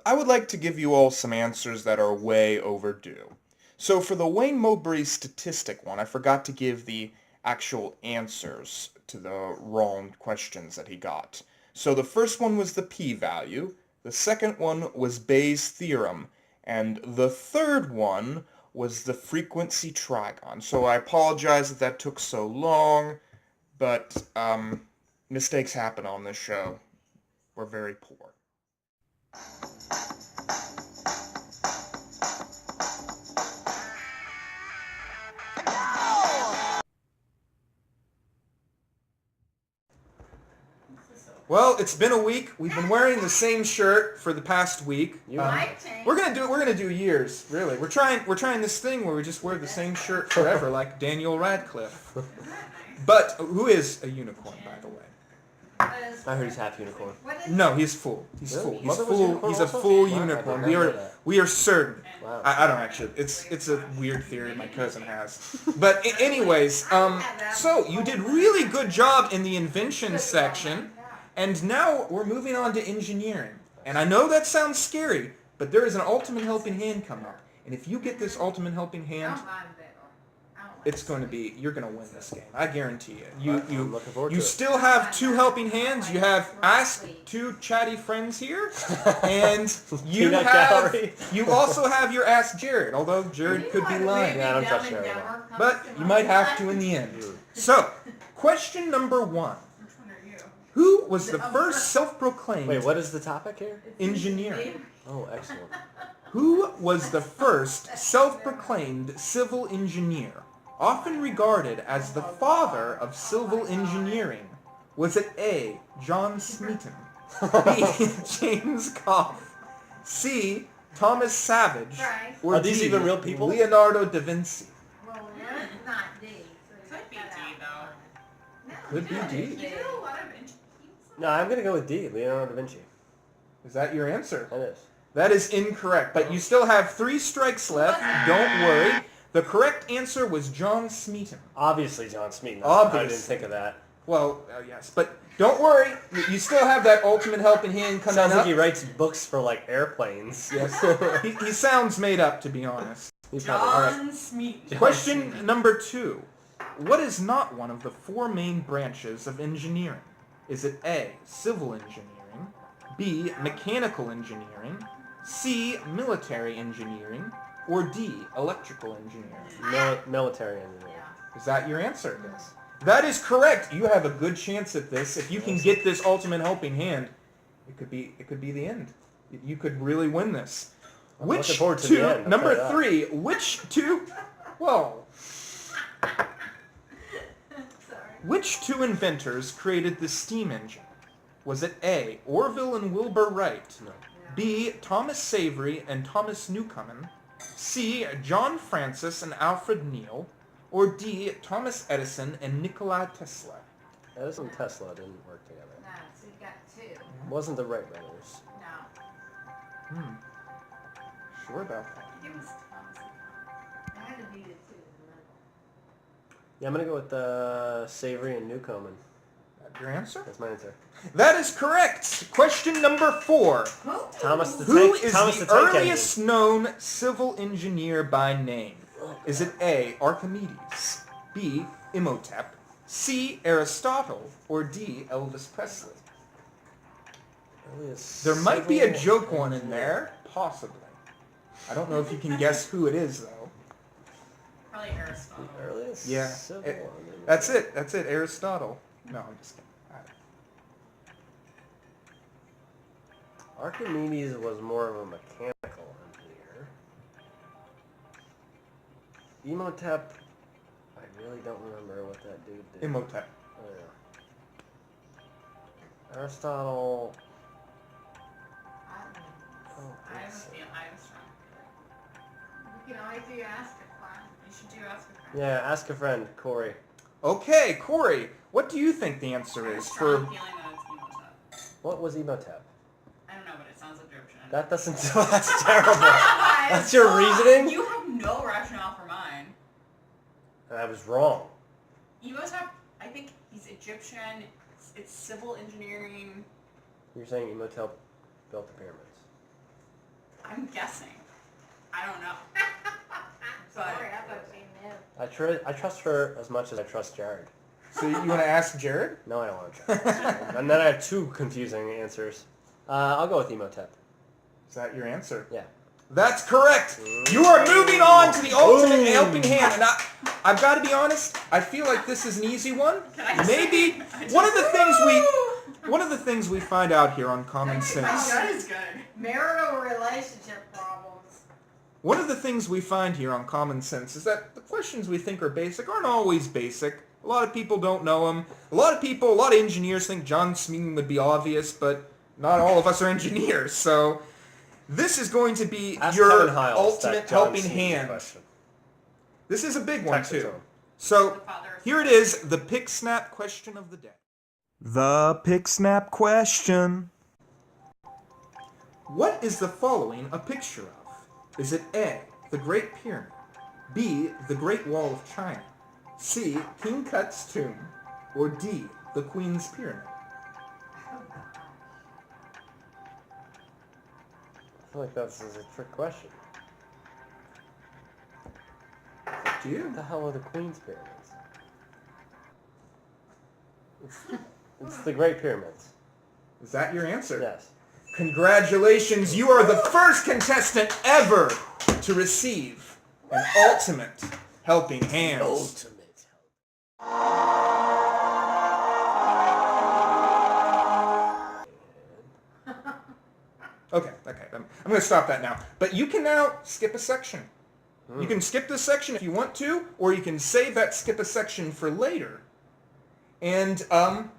I would like to give you all some answers that are way overdue. So for the Wayne Mowbray statistic one, I forgot to give the actual answers to the wrong questions that he got. So the first one was the p-value, the second one was Bayes' theorem, and the third one was the frequency trigon. So I apologize that that took so long, but mistakes happen on this show. We're very poor. Well, it's been a week. We've been wearing the same shirt for the past week. We're gonna do years, really. We're trying this thing where we just wear the same shirt forever, like Daniel Radcliffe. But who is a unicorn, by the way? I heard he's half unicorn. No, he's full. He's Really? full. He's Mother was full. unicorn He's a also? full Wow, I unicorn. did We not know are that. we are certain. Wow. I don't actually. It's a weird theory my cousin has. But anyways, so you did really good job in the invention section, and now we're moving on to engineering. And I know that sounds scary, but there is an ultimate helping hand coming up. And if you get this ultimate helping hand, it's going to be, you're going to win this game. I guarantee it. I'm looking forward to You it. still have two helping hands. You have asked two chatty friends here, and you Peanut have gallery. you also have your Ask Jared, although Jared could be lying. Yeah, I don't trust Jared. But you might have to in the end. So, question number 1. Who was the first self-proclaimed Wait, what is the topic here? engineer? Oh, excellent. Who was the first self-proclaimed civil engineer, often regarded as the father of civil engineering? Was it A, John Smeaton, B, James Goff, C, Thomas Savage, or Are these D, even real people? Leonardo da Vinci? Well, it's not D. So Could be D, though. Could be D. You did a lot of interviews. No, I'm going to go with D, Leonardo da Vinci. Is that your answer? That is. That is incorrect, but you still have 3 strikes left. Don't worry. The correct answer was John Smeaton. Obviously John Smeaton. I Obviously. didn't think of that. Well, yes, but don't worry. You still have that ultimate helping hand coming Sounds up. like he writes books for, like, airplanes. Yes. he sounds made up, to be honest. He's probably John Smeaton. Question number 2. What is not one of the 4 main branches of engineering? Is it A, civil engineering, B, mechanical engineering, C, military engineering, or D, electrical engineering? military engineer. Is that your answer? Yes. That is correct. You have a good chance at this. If you can get this ultimate helping hand, it could be the end. You could really win this. I'm Which looking forward to two? the end, I'll Number tell you 3. Which two? Whoa. Which 2 inventors created the steam engine? Was it A, Orville and Wilbur Wright, No. B, Thomas Savery and Thomas Newcomen, C, John Francis and Alfred Neal, or D, Thomas Edison and Nikola Tesla? Edison and Tesla didn't work together. No, so you got 2. It wasn't the Wright brothers. No. Sure about that. It was Thomas. I had to beat it 2. Yeah, I'm going to go with Savory and Newcomen. Your answer? That's my answer. That is correct. Question number 4. Thomas the Who Tank. is Thomas the Tank earliest known civil engineer by name? Is it A, Archimedes, B, Imhotep, C, Aristotle, or D, Elvis Presley? There might be a joke one in there, possibly. I don't know if you can guess who it is, though. Probably Aristotle. The earliest Yeah, civil engineer. That's it, Aristotle. No, I'm just kidding. Archimedes was more of a mechanical engineer. Imhotep, I really don't remember what that dude did. Imhotep. Oh, yeah. Aristotle, I don't I think have a so. feel. I was wrong. You can always do ask a class. You should do ask a friend. Yeah, ask a friend, Corey. Okay, Corey, what do you think the answer I have a is strong for... feeling that it's Imhotep. What was Imhotep? I don't know, but it sounds Egyptian. That doesn't. That's terrible. That's your reasoning? You have no rationale for mine. I was wrong. Imhotep, I think he's Egyptian. It's civil engineering. You're saying Imhotep built the pyramids. I'm guessing. I don't know. Sorry, I thought you knew. I trust her as much as I trust Jared. So you want to ask Jared? No, I don't want to trust Jared. And then I have two confusing answers. I'll go with Emotep. Is that your answer? Yeah. That's correct. You are moving on to the ultimate helping hand, and I've got to be honest. I feel like this is an easy one. Maybe one of the things we find out here on Common Sense. That is good. Marital relationship problems. One of the things we find here on Common Sense is that the questions we think are basic aren't always basic. A lot of people don't know them. A lot of engineers think John Smeaton would be obvious, but not all of us are engineers, so. This is going to be your ultimate helping hand. Question. This is a big one, Text it to too. him. So, here it is, the Pick Snap question of the day. The Pick Snap question. What is the following a picture of? Is it A, the Great Pyramid, B, the Great Wall of China, C, King Tut's tomb, or D, the Queen's Pyramid? I feel like this is a trick question. Do you? What the hell are the Queen's Pyramids? It's the Great Pyramids. Is that your answer? Yes. Congratulations, you are the first contestant ever to receive an ultimate helping hand. Ultimate. Okay, I'm going to stop that now. But you can now skip a section. You can skip this section if you want to, or you can save that skip a section for later. And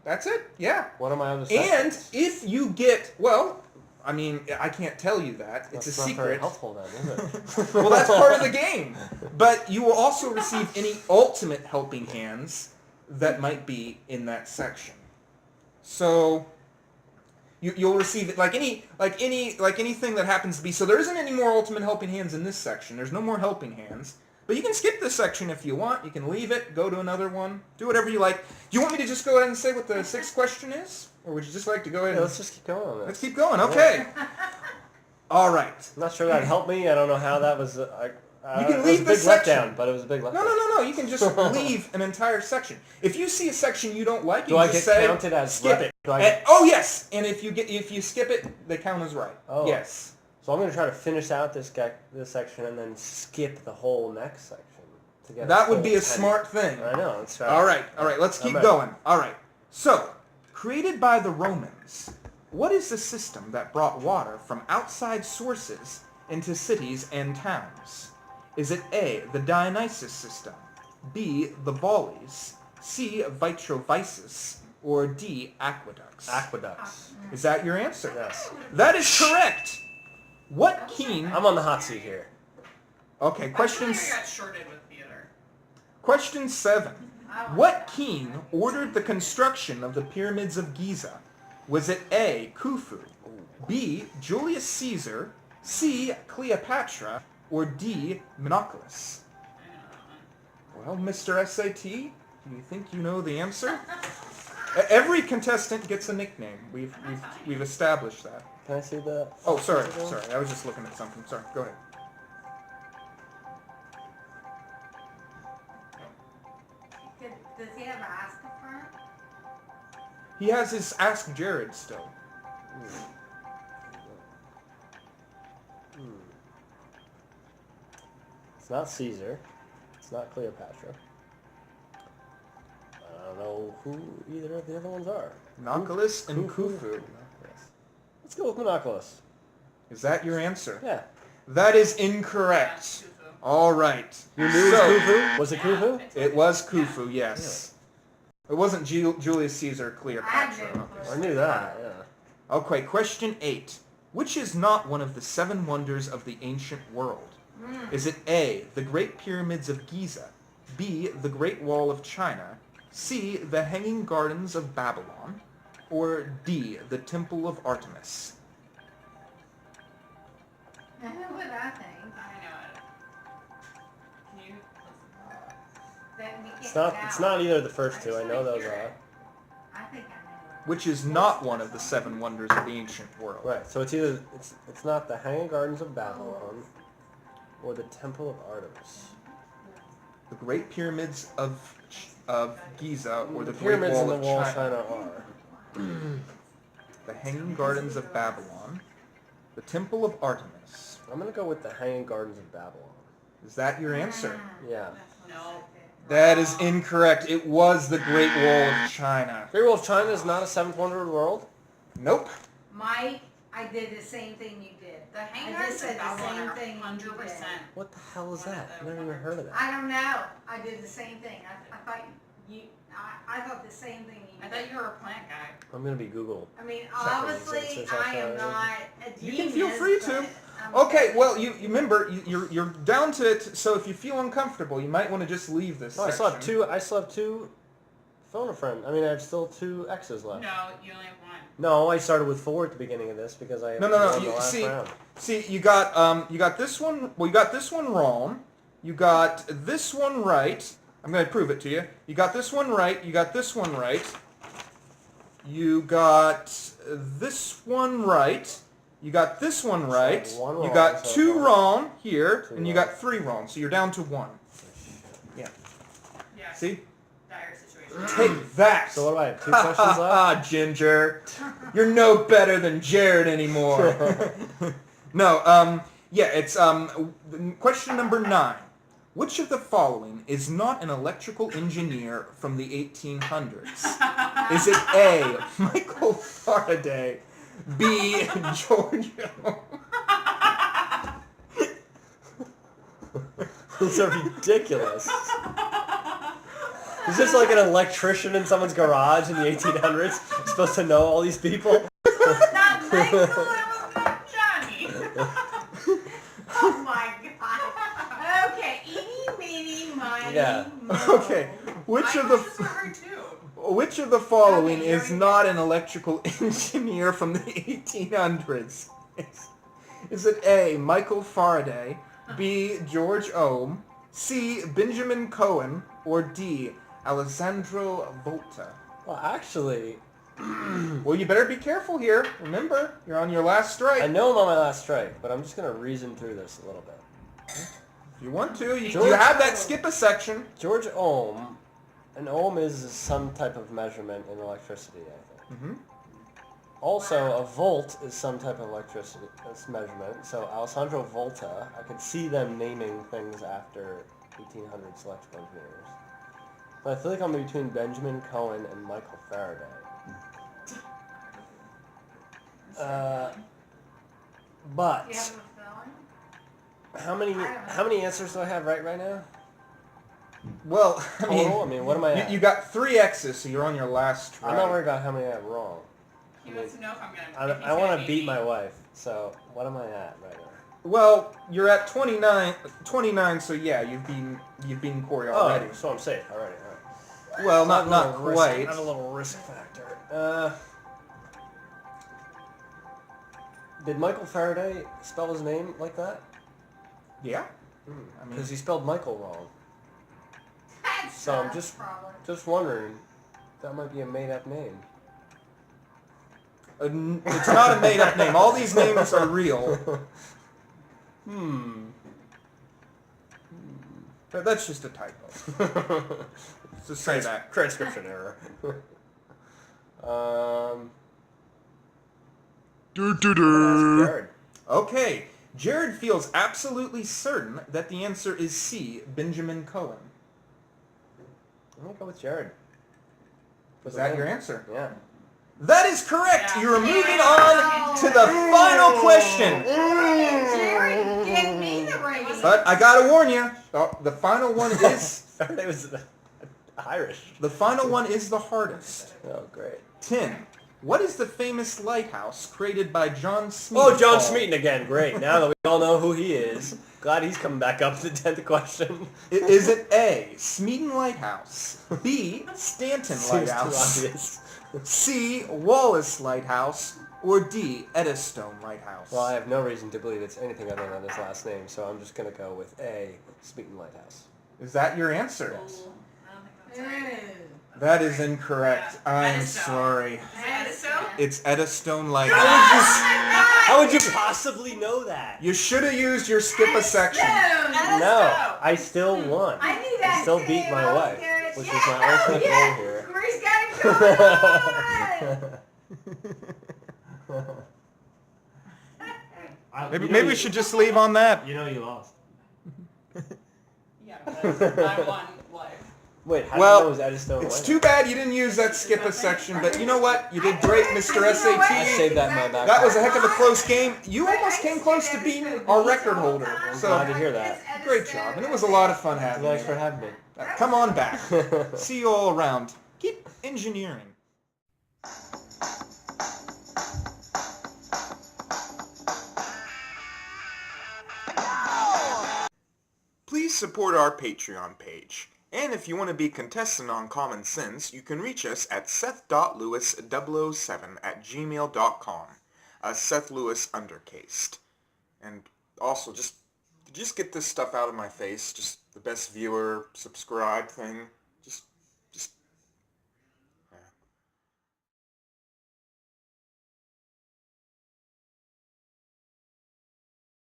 that's it. Yeah. What am I on the And if you get, well, I mean, I can't tell you that. It's That's a not secret. very helpful then, is it? Well, that's part of the game. But you will also receive any ultimate helping hands that might be in that section. So you'll receive it like anything that happens to be. So there isn't any more ultimate helping hands in this section. There's no more helping hands. But you can skip this section if you want. You can leave it, go to another one, do whatever you like. Do you want me to just go ahead and say what the sixth question is? Or would you just like to go ahead and... Let's just keep going on this. Let's keep going, okay. All right. I'm not sure that helped me. I don't know how that was... You can leave it this was a big section. letdown, but it was a big letdown. No. You can just leave an entire section. If you see a section you don't like, you Do I can get just say, counted as skip right? it. Do I And- get... oh, yes. And if you skip it, they count as right. Oh. Yes. So I'm going to try to finish out this section and then skip the whole next section. To get That would full be a 10. smart thing. I know. Let's try. All right. Let's keep going. All right. So, created by the Romans, what is the system that brought water from outside sources into cities and towns? Is it A, the Dionysus system, B, the Volleys, C, Vitrovices, or D, aqueducts? Aqueducts. Is that your answer? Yes. That is correct. What king... I'm on the hot seat here. Okay, I feel question... like I got shorted with theater. Question 7. What king ordered the construction of the Pyramids of Giza? Was it A, Khufu, B, Julius Caesar, C, Cleopatra, or D, Menoclus? Well, Mr. S.A.T, do you think you know the answer? Every contestant gets a nickname. We've established that. Can I see the... Oh, sorry. I was just looking at something. Sorry. Go ahead. Does he have an Ask a Friend? He has his Ask Jared still. It's not Caesar. It's not Cleopatra. I don't know who either of the other ones are. Menoclus and Khufu. Yes. Let's go with Menoclus. Is that your answer? Yeah. That is incorrect. All right. You knew it was Khufu? Was it Khufu? It was Khufu, yes. It wasn't Julius Caesar, Cleopatra. I knew. I knew that, yeah. Okay, question 8. Which is not one of the 7 wonders of the ancient world? Is it A, the Great Pyramids of Giza, B, the Great Wall of China, C, the Hanging Gardens of Babylon, or D, the Temple of Artemis? I know what I think. I know it. Can you listen? That we can't It's not either of the first two. I know those are. I think I know which is not one of the 7 wonders of the ancient world. Right. So it's either it's not the Hanging Gardens of Babylon or the Temple of Artemis. The Great Pyramids of Giza, or the Great Pyramids Wall in the of Wall of China. China are. The Hanging Gardens of Babylon. The Temple of Artemis. I'm gonna go with the Hanging Gardens of Babylon. Is that your answer? Yeah. No. That is incorrect. It was the Great Wall of China. Great Wall of China is not a 7th wonder of the world? Nope. Mike, I did the same thing you did. The Hanging I Gardens just of said the Babylon same are thing you 100%. What the hell is that? I've never even heard of that. I don't know. I did the same thing. I thought you. I thought the same thing you I did. thought you were a plant guy. I'm gonna be Google. I mean, Checking obviously, these I am answers not a You genius. can feel free to. but I'm Okay, well, you remember, you're down to it, so if you feel uncomfortable, you might want to just leave this No, I section. still have two phone a friend. I mean, I have still 2 X's left. No, you only have one. No, I started with 4 at the beginning of this because I No, won the you last see, round. you got this one. Well, you got this one wrong. You got this one right. I'm going to prove it to you. You got this one right. You got this one right. You got this one right. You got this one right. So one You wrong got so 2 far. wrong here, 2 and you wrong. got 3 wrong. So you're down to 1. Yeah. Yeah. See? Dire situation. Take that. So what do I have? 2 questions left? Ah, Ginger. You're no better than Jared anymore. No, yeah, it's question number 9. Which of the following is not an electrical engineer from the 1800s? Is it A, Michael Faraday, B, George... These are ridiculous. Is this like an electrician in someone's garage in the 1800s supposed to know all these people? Not Michael, it was not Johnny. Oh my god. Okay, eeny, meeny, miny, Yeah. moe. Okay, which I of questions the... were hard too. Which of the following Okay, is here we not an electrical engineer from the 1800s? Is it A, Michael Faraday, B, George Ohm, C, Benjamin Cohen, or D, Alessandro Volta? Well, actually, Well, you better be careful here. Remember, you're on your last I strike. know I'm on my last strike, but I'm just going to reason through this a little bit. If you want to, you George- have that skip a section. George Ohm, an ohm is some type of measurement in electricity, I think. Mm-hmm. Also, a volt is some type of electricity measurement. So Alessandro Volta, I could see them naming things after 1800s electrical engineers. But I feel like I'm between Benjamin Cohen and Michael Faraday. But Do you have a feeling? how many answers do I have right now? Well, Total? I mean, what am I at? you got 3 X's, so you're on your last strike. I'm not worried about how many I have wrong. He wants to know if I'm gonna. I want to beat my wife. So what am I at right now? Well, you're at 29, so yeah, you've been Corey already. Oh, so I'm safe already. All right. Well, So I have not a little risk- quite. I have a little risk factor. Did Michael Faraday spell his name like that? Yeah. I mean, Because he spelled Michael wrong. That's So I'm tough, probably. just wondering, that might be a made-up name. it's not a made-up name. All these names are real. But that's just a typo. Just say that. Transcription error. Jared. Okay. Jared feels absolutely certain that the answer is C, Benjamin Cohen. I'm gonna go with Jared. Is that your answer? Yeah. That is correct. Yeah. You're moving on to the final question. Jerry, give me the rating. But I gotta warn you, the final one is Faraday was Irish. the final one is the hardest. Oh, great. 10. What is the famous lighthouse created by John Smeaton? Oh, John Smeaton again. Great. Now that we all know who he is. Glad he's coming back up to the 10th question. Is it A, Smeaton Lighthouse, B, Stanton Seems too Lighthouse, obvious. C, Wallace Lighthouse, or D, Eddystone Lighthouse? Well, I have no reason to believe it's anything other than his last name, so I'm just going to go with A, Smeaton Lighthouse. Is that your answer? I don't think that's right. That is incorrect. I'm Eddystone. sorry. Is it Eddystone? It's Eddystone How Lighthouse. would you possibly know that? You should have used your skip a section. Eddystone. No, I still won. I knew that. I still too. beat my I was wife, good. which Yeah, is my ultimate yeah. goal here. Corey's got it going. Maybe we should just leave on that. You know you lost. Yeah, but I won life. Wait, how Well, do you know it was Eddystone? It's too bad you didn't use that skip a section, but you know what? You did great, Mr. I S.A.T. saved that in my back. That was a heck of a close game. You almost came close to beating our record holder. I'm So, glad to hear that. great job. And it was a lot of fun having Thanks you. for having me. Come on back. See you all around. Keep engineering. Please support our Patreon page. And if you want to be contestant on Common Sense, you can reach us at seth.lewis007@gmail.com. Seth Lewis undercased. And also, just get this stuff out of my face. Just the best viewer subscribe thing.